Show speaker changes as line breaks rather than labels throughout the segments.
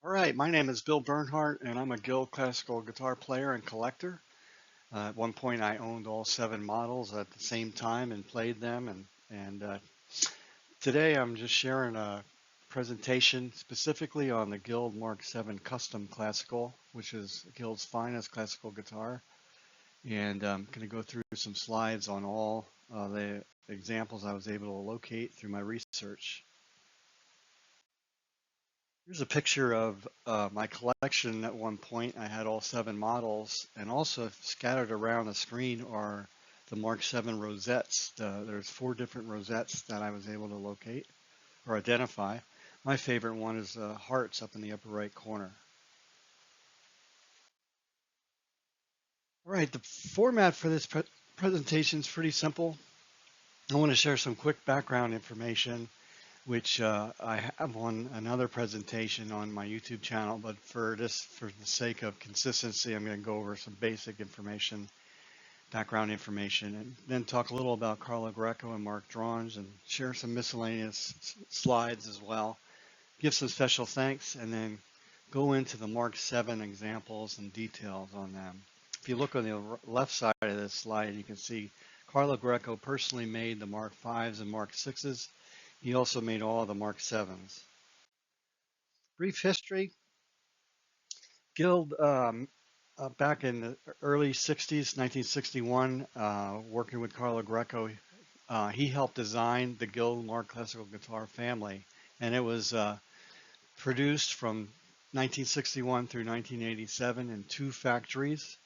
All right, my name is Bill Bernhardt, and I'm a Guild classical guitar player and collector. At one point, I owned all 7 models at the same time and played them. And today, I'm just sharing a presentation specifically on the Guild Mark VII Custom Classical, which is Guild's finest classical guitar. And I'm going to go through some slides on all the examples I was able to locate through my research. Here's a picture of my collection at one point. I had all 7 models, and also scattered around the screen are the Mark VII rosettes. There's 4 different rosettes that I was able to locate or identify. My favorite one is hearts up in the upper right corner. All right, the format for this presentation is pretty simple. I want to share some quick background information which I have on another presentation on my YouTube channel, but for the sake of consistency, I'm going to go over some basic information, background information, and then talk a little about Carlo Greco and Mark Dronge, and share some miscellaneous slides as well, give some special thanks, and then go into the Mark VII examples and details on them. If you look on the left side of this slide, you can see Carlo Greco personally made the Mark Vs and Mark VIs. He also made all of the Mark VIIs. Brief history. Guild, back in the early 60s, 1961, working with Carlo Greco, he helped design the Guild Mark Classical Guitar family. And it was produced from 1961 through 1987 in 2 factories,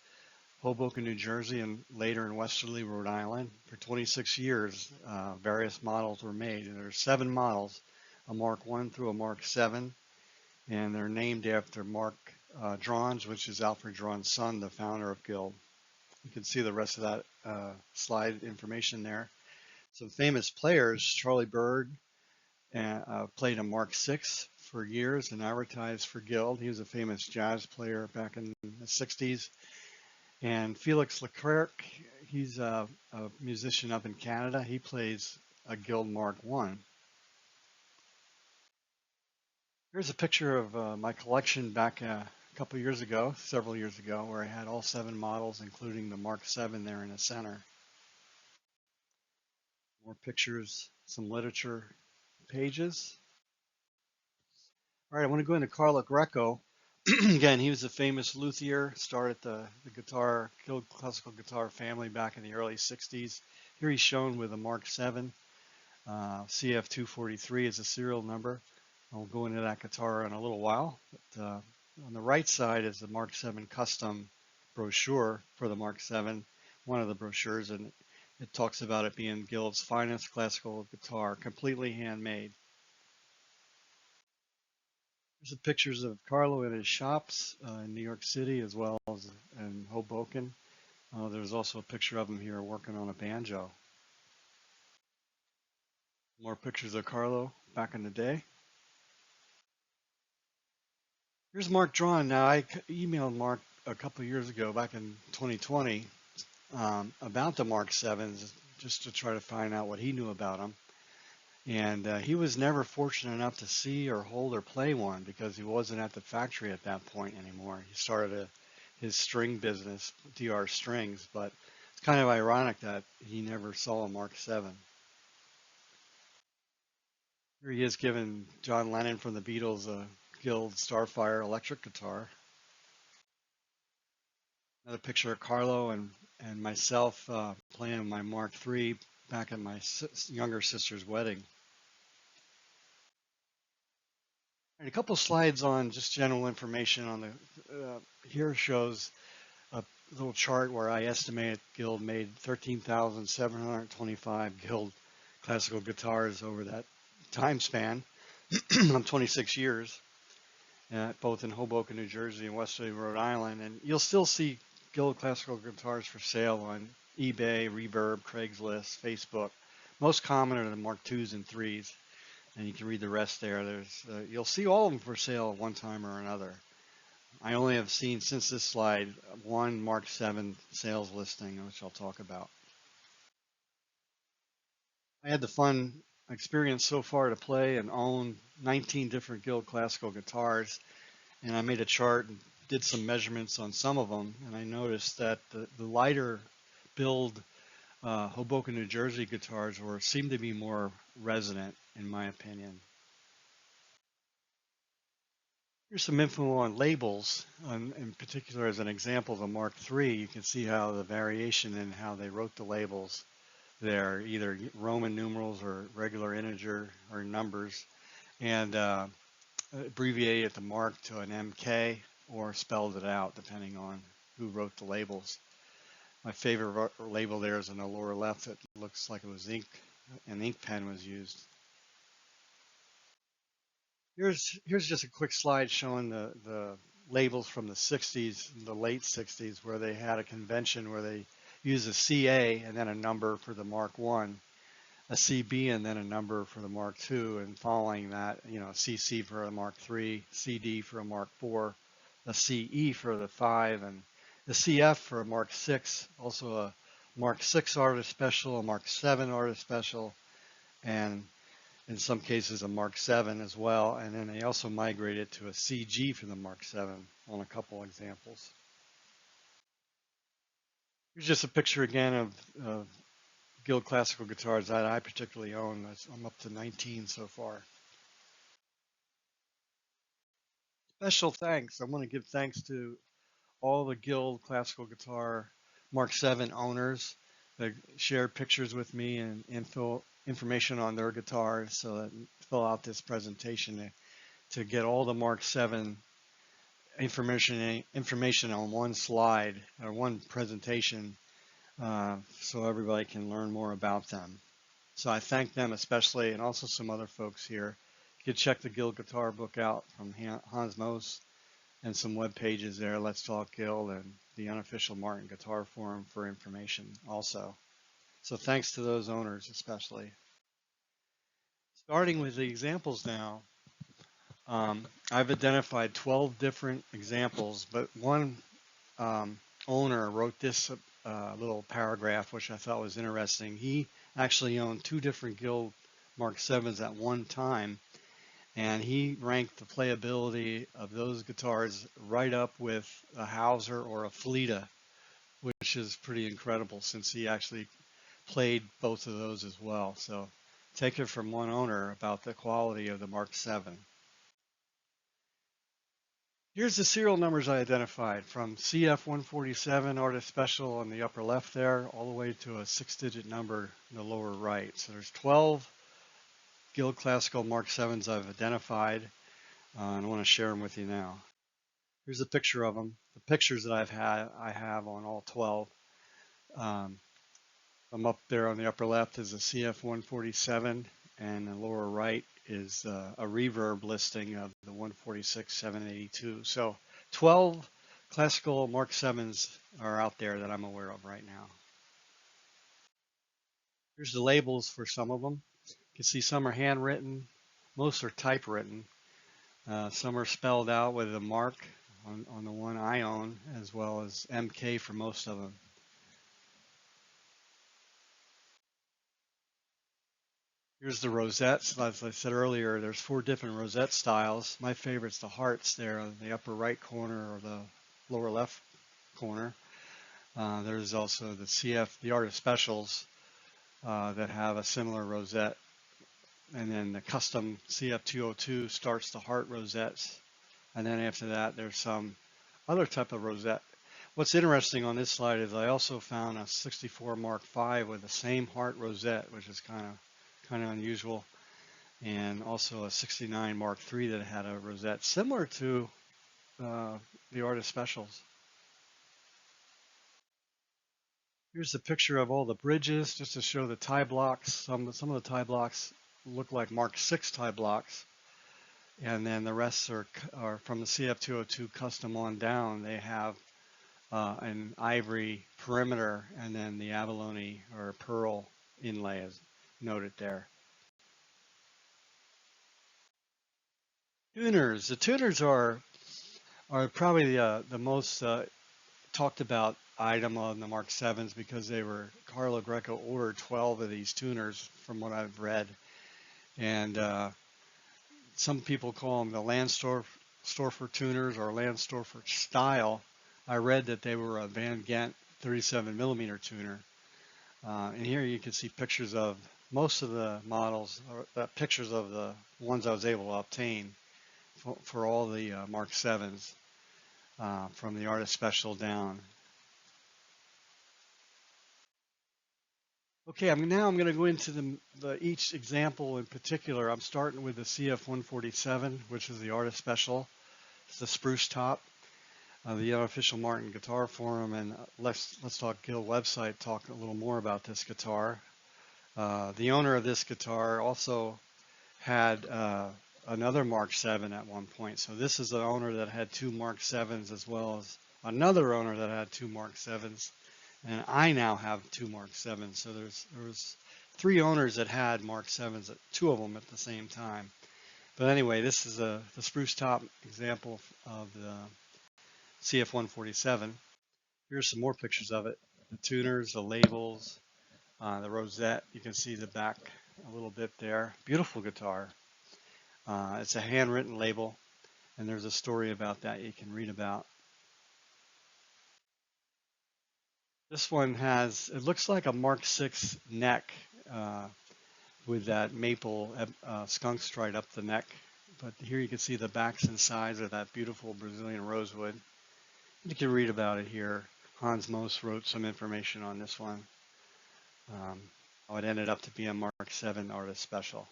Hoboken, New Jersey, and later in Westerly, Rhode Island. For 26 years, various models were made. And there are 7 models, a Mark I through a Mark VII, and they're named after Mark Dronge, which is Alfred Dronge's son, the founder of Guild. You can see the rest of that slide information there. Some famous players: Charlie Bird played a Mark VI for years and advertised for Guild. He was a famous jazz player back in the 60s. And Felix Leclerc, he's a musician up in Canada. He plays a Guild Mark I. Here's a picture of my collection back a couple years ago, several years ago, where I had all 7 models, including the Mark VII there in the center. More pictures, some literature pages. All right, I want to go into Carlo Greco. Again, he was a famous luthier, started the Guild classical guitar family back in the early 60s. Here he's shown with a Mark VII. CF243 is a serial number. I'll go into that guitar in a little while. But, on the right side is the Mark VII custom brochure for the Mark VII, one of the brochures, and it talks about it being Guild's finest classical guitar, completely handmade. Here's the pictures of Carlo in his shops in New York City as well as in Hoboken. There's also a picture of him here working on a banjo. More pictures of Carlo back in the day. Here's Mark Dronge. Now, I emailed Mark a couple of years ago, back in 2020, about the Mark VIIs, just to try to find out what he knew about them. And he was never fortunate enough to see or hold or play one because he wasn't at the factory at that point anymore. He started his string business, DR Strings, but it's kind of ironic that he never saw a Mark VII. Here he is giving John Lennon from the Beatles a Guild Starfire electric guitar. Another picture of Carlo and myself playing my Mark III back at my younger sister's wedding. And a couple slides on just general information on the, here shows a little chart where I estimate Guild made 13,725 Guild classical guitars over that time span, 26 years, both in Hoboken, New Jersey and Westerly, Rhode Island. And you'll still see Guild classical guitars for sale on eBay, Reverb, Craigslist, Facebook. Most common are the Mark IIs and IIIs. And you can read the rest there. You'll see all of them for sale at one time or another. I only have seen, since this slide, one Mark VII sales listing, which I'll talk about. I had the fun experience so far to play and own 19 different Guild classical guitars. and I made a chart and did some measurements on some of them, and I noticed that the lighter build Hoboken, New Jersey guitars seem to be more resonant, in my opinion. Here's some info on labels, in particular as an example, the Mark III. You can see how the variation in how they wrote the labels. They're either Roman numerals or regular integer or numbers, and abbreviated the mark to an MK or spelled it out depending on who wrote the labels. My favorite label there is in the lower left. It looks like it was ink, an ink pen was used. Here's just a quick slide showing the labels from the 60s, the late 60s, where they had a convention where they used a CA and then a number for the Mark I, a CB and then a number for the Mark II, and following that, CC for a Mark III, CD for a Mark IV, a CE for the V, and the CF for a Mark VI, also a Mark VI artist special, a Mark VII artist special, and in some cases a Mark VII as well, and then they also migrated to a CG for the Mark VII on a couple examples. Here's just a picture again of Guild classical guitars that I particularly own. I'm up to 19 so far. Special thanks. I want to give thanks to all the Guild classical guitar Mark VII owners that shared pictures with me and information on their guitars, so that fill out this presentation to get all the Mark VII information on one slide or one presentation, so everybody can learn more about them. So I thank them especially, and also some other folks here. You can check the Guild guitar book out from Hans Moos and some web pages there, Let's Talk Guild, and the unofficial Martin Guitar Forum for information also. So thanks to those owners especially. Starting with the examples now, I've identified 12 different examples, but one owner wrote this little paragraph, which I thought was interesting. He actually owned two different Guild Mark VIIs at one time, and he ranked the playability of those guitars right up with a Hauser or a Fleta, which is pretty incredible since he actually played both of those as well. So take it from one owner about the quality of the Mark VII. Here's the serial numbers I identified from CF147 Artist Special on the upper left there, all the way to a 6-digit number in the lower right. So there's 12 Guild Classical Mark VIIs I've identified, and I want to share them with you now. Here's a picture of them. The pictures that I have on all 12. I'm up there on the upper left is a CF147, and the lower right is a reverb listing of the 146-782. So 12 classical Mark VIIs are out there that I'm aware of right now. Here's the labels for some of them. You can see some are handwritten, most are typewritten. Some are spelled out with a mark on the one I own, as well as MK for most of them. Here's the rosettes. As I said earlier, there's 4 different rosette styles. My favorite's the hearts there on the upper right corner or the lower left corner. There's also the the Artist Specials that have a similar rosette. And then the custom CF202 starts the heart rosettes. And then after that, there's some other type of rosette. What's interesting on this slide is I also found a 64 Mark V with the same heart rosette, which is kind of unusual, and also a 69 Mark III that had a rosette similar to the Artist Specials. Here's the picture of all the bridges, just to show the tie blocks. Some of the tie blocks look like Mark VI tie blocks, and then the rest are from the CF202 custom on down. They have an ivory perimeter, and then the abalone or pearl inlay is noted there. Tuners. The tuners are probably the most talked about item on the Mark VIIs because Carlo Greco ordered 12 of these tuners from what I've read, and some people call them the Landstorf store for tuners or land store for style, I read that they were a Van Gent 37 millimeter tuner. And here you can see pictures of most of the models, or pictures of the ones I was able to obtain for all the Mark 7s from the Artist Special down. Okay, now I'm going to go into each example in particular. I'm starting with the CF147, which is the Artist Special. It's the spruce top. The unofficial Martin Guitar Forum and Let's Talk Guild website talk a little more about this guitar. The owner of this guitar also had another Mark 7 at one point. So this is an owner that had two Mark 7s as well as another owner that had two Mark 7s. And I now have two Mark 7s. So there was three owners that had Mark 7s, two of them at the same time. But anyway, this is the spruce top example of the CF147. Here's some more pictures of it. The tuners, the labels, the rosette. You can see the back a little bit there. Beautiful guitar. It's a handwritten label, and there's a story about that you can read about. This one has, it looks like a Mark 6 neck with that maple skunk stripe up the neck. But here you can see the backs and sides of that beautiful Brazilian rosewood. You can read about it here. Hans Moos wrote some information on this one. It ended up to be a Mark 7 Artist Special.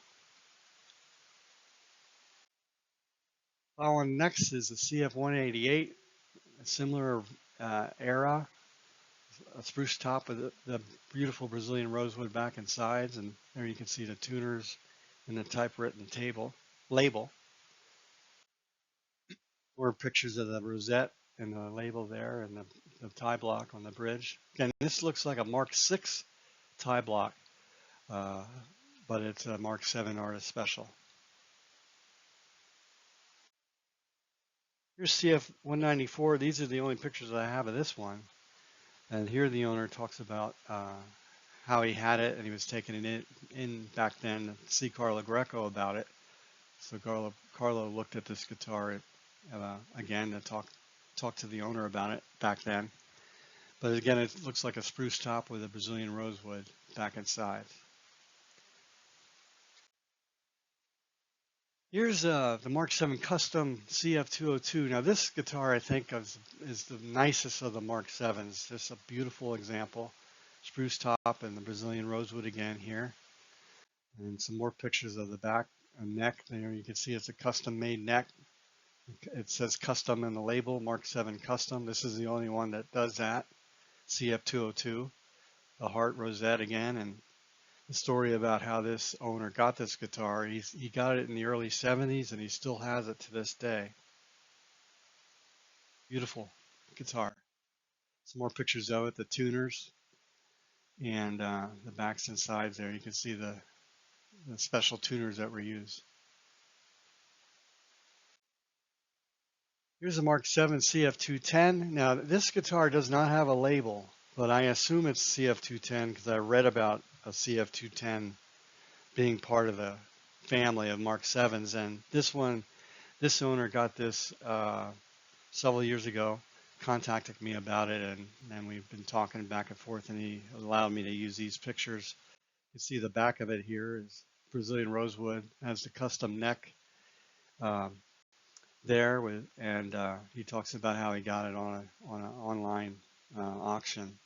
Following next is the CF188, a similar era, a spruce top with the beautiful Brazilian rosewood back and sides, and there you can see the tuners and the typewritten label. More pictures of the rosette and the label there and the tie block on the bridge. Again, this looks like a Mark 6 tie block, but it's a Mark 7 Artist Special. Here's CF194. These are the only pictures that I have of this one. And here the owner talks about how he had it and he was taking it in back then to see Carlo Greco about it. So Carlo looked at this guitar again and talked to the owner about it back then. But again, it looks like a spruce top with a Brazilian rosewood back and sides. Here's the Mark 7 Custom CF202. Now this guitar I think is the nicest of the Mark 7s. Just a beautiful example. Spruce top and the Brazilian rosewood again here. And some more pictures of the back and neck. There you can see it's a custom made neck. It says custom in the label, Mark 7 Custom. This is the only one that does that. CF202. The heart rosette again, and the story about how this owner got this guitar. He got it in the early 70s and he still has it to this day. Beautiful guitar. Some more pictures of it, the tuners and the backs and sides there. You can see the special tuners that were used. Here's a Mark 7 CF210. Now this guitar does not have a label, but I assume it's CF210 because I read about a CF210 being part of the family of Mark 7s, and this owner got this several years ago, contacted me about it, and we've been talking back and forth, and he allowed me to use these pictures. You see the back of it here is Brazilian rosewood, has the custom neck there, and he talks about how he got it on an online auction.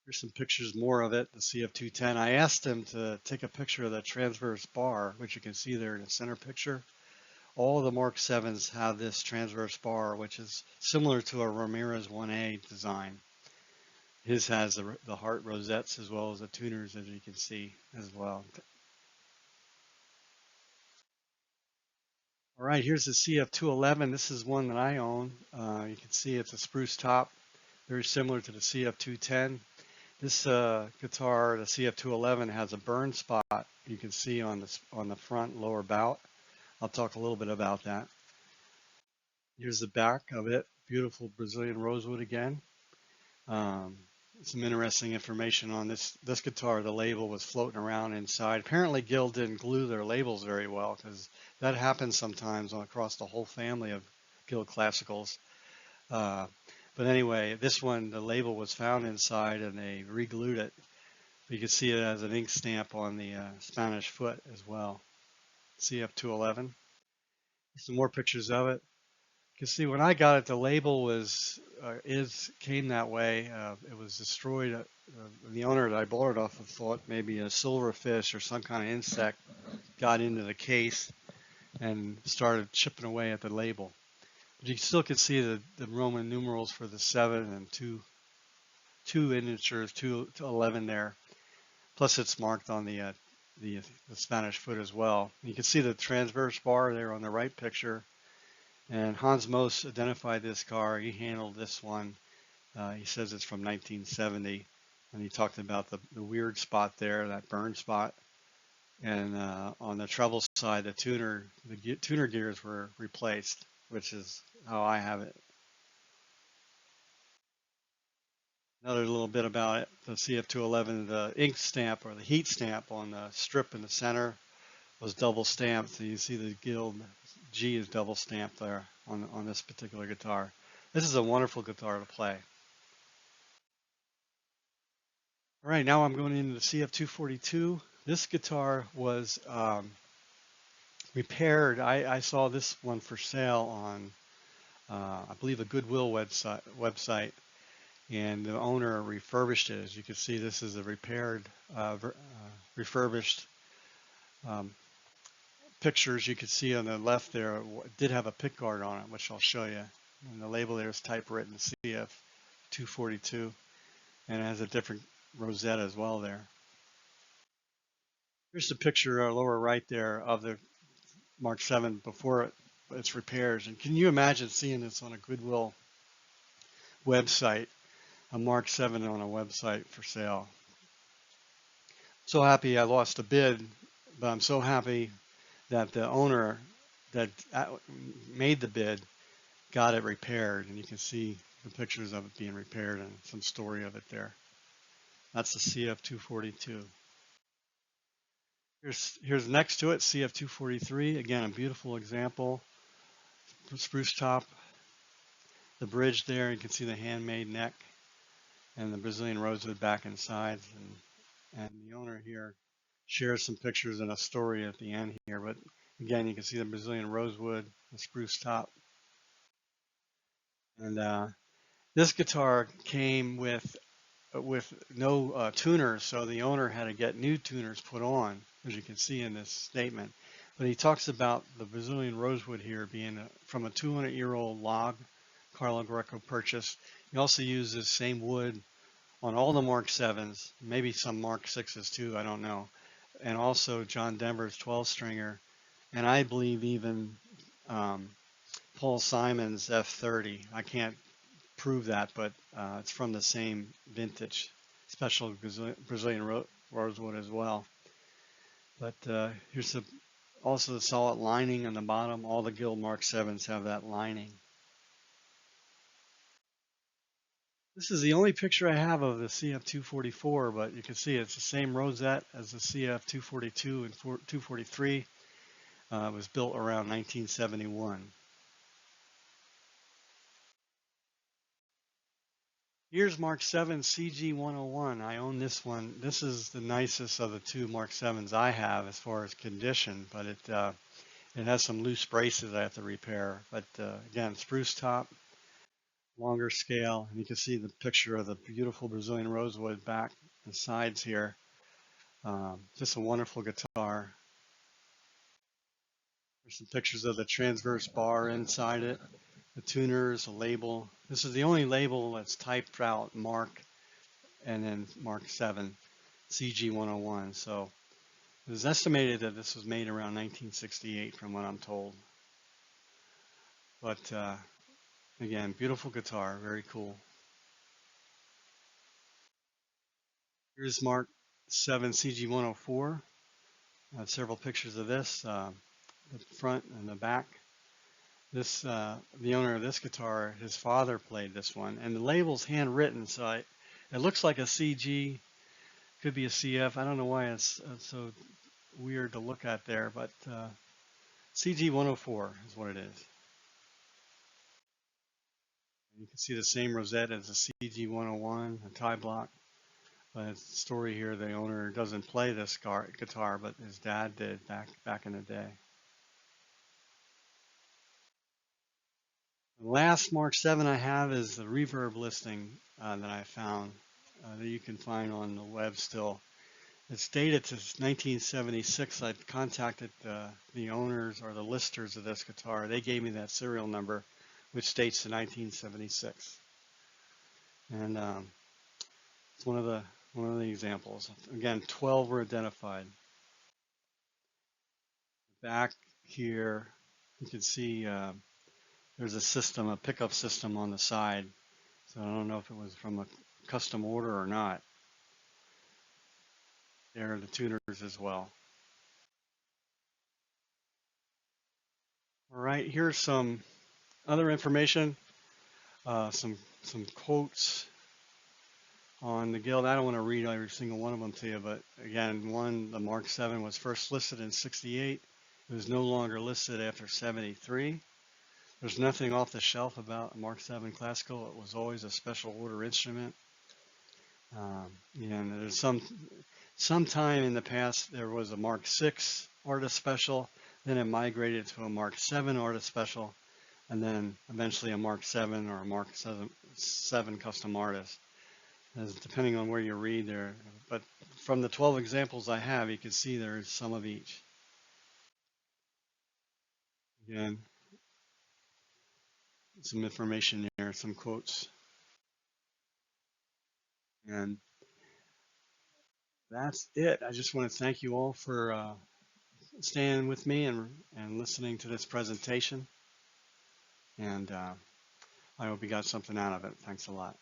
Here's some pictures more of it, the CF210. I asked him to take a picture of the transverse bar, which you can see there in the center picture. All the Mark 7s have this transverse bar, which is similar to a Ramirez 1A design. His has the heart rosettes as well as the tuners, as you can see as well. All right, here's the CF211. This is one that I own. You can see it's a spruce top, very similar to the CF210. This guitar, the CF211, has a burn spot you can see on the front lower bout. I'll talk a little bit about that. Here's the back of it. Beautiful Brazilian rosewood again. some interesting information on this guitar. The label was floating around inside. Apparently, Gil didn't glue their labels very well, because that happens sometimes across the whole family of Gil classicals. Uh, but anyway, this one, the label was found inside, and they re-glued it. You can see it as an ink stamp on the Spanish foot as well. CF211. Some more pictures of it. You can see when I got it, the label came that way. It was destroyed. The owner that I bought it off of thought maybe a silverfish or some kind of insect got into the case and started chipping away at the label. But you still can see the Roman numerals for the 7 and two integers, 2 to 11 there. Plus, it's marked on the Spanish foot as well. You can see the transverse bar there on the right picture. And Hans Moos identified this car. He handled this one. He says it's from 1970, and he talked about the weird spot there, that burn spot. And on the treble side, the tuner gears were replaced, which is how I have it. Another little bit about it, the CF211, the ink stamp or the heat stamp on the strip in the center was double stamped. So you see the Guild G is double stamped there on this particular guitar. This is a wonderful guitar to play. All right, now I'm going into the CF242. This guitar was repaired. I saw this one for sale on, I believe, a Goodwill website, and the owner refurbished it. As you can see, this is a refurbished pictures. You can see on the left there, it did have a pickguard on it, which I'll show you. And the label there is typewritten CF242, and it has a different rosette as well there. Here's the picture lower right there of the Mark VII before its repairs. And can you imagine seeing this on a Goodwill website, a Mark VII on a website for sale? So happy I lost a bid, but I'm so happy that the owner that made the bid got it repaired. And you can see the pictures of it being repaired and some story of it there. That's the CF242. Here's next to it, CF243. Again, a beautiful example. Spruce top. The bridge there, you can see the handmade neck and the Brazilian rosewood back and sides. And the owner here shares some pictures and a story at the end here. But again, you can see the Brazilian rosewood, the spruce top. And this guitar came with no tuners, so the owner had to get new tuners put on, as you can see in this statement. But he talks about the Brazilian rosewood here being from a 200-year-old log Carlo Greco purchased. He also used this same wood on all the Mark 7s, maybe some Mark 6s too, I don't know. And also John Denver's 12-stringer, and I believe even Paul Simon's F30. I can't prove that, but it's from the same vintage, special Brazilian rosewood as well. But here's also the solid lining on the bottom. All the Guild Mark 7s have that lining. This is the only picture I have of the CF244, but you can see it's the same rosette as the CF242 and 243. It was built around 1971. Here's Mark 7 CG101. I own this one. This is the nicest of the two Mark 7s I have as far as condition, but it has some loose braces I have to repair. But again, spruce top, longer scale, and you can see the picture of the beautiful Brazilian rosewood back and sides here. Just a wonderful guitar. There's some pictures of the transverse bar inside it, the tuners, a label. This is the only label that's typed out Mark and then Mark 7 CG101. So it is estimated that this was made around 1968 from what I'm told. But again, beautiful guitar, very cool. Here's Mark 7 CG104. I have several pictures of this, the front and the back. This the owner of this guitar, his father played this one, and the label's handwritten, so It looks like a CG, could be a CF. I don't know why it's so weird to look at there, but CG 104 is what it is. You can see the same rosette as a CG 101, a tie block. But it's the story here, the owner doesn't play this guitar, but his dad did back in the day. The last Mark 7 I have is the reverb listing that I found that you can find on the web still. It's dated to 1976. I contacted the owners or the listers of this guitar. They gave me that serial number, which dates to 1976. And it's one of the examples. Again, 12 were identified. Back here, you can see there's a system, a pickup system on the side. So I don't know if it was from a custom order or not. There are the tuners as well. All right, here's some other information, some quotes on the Guild. I don't want to read every single one of them to you, but again, the Mark 7 was first listed in 68. It was no longer listed after 73. There's nothing off the shelf about Mark 7 Classical. It was always a special order instrument. And there's sometime in the past there was a Mark 6 artist special, then it migrated to a Mark 7 artist special, and then eventually a Mark 7 or a Mark 7 custom artist. Depending on where you read there. But from the 12 examples I have, you can see there's some of each. Again, some information there, some quotes. And that's it. I just want to thank you all for staying with me and listening to this presentation. And I hope you got something out of it. Thanks a lot.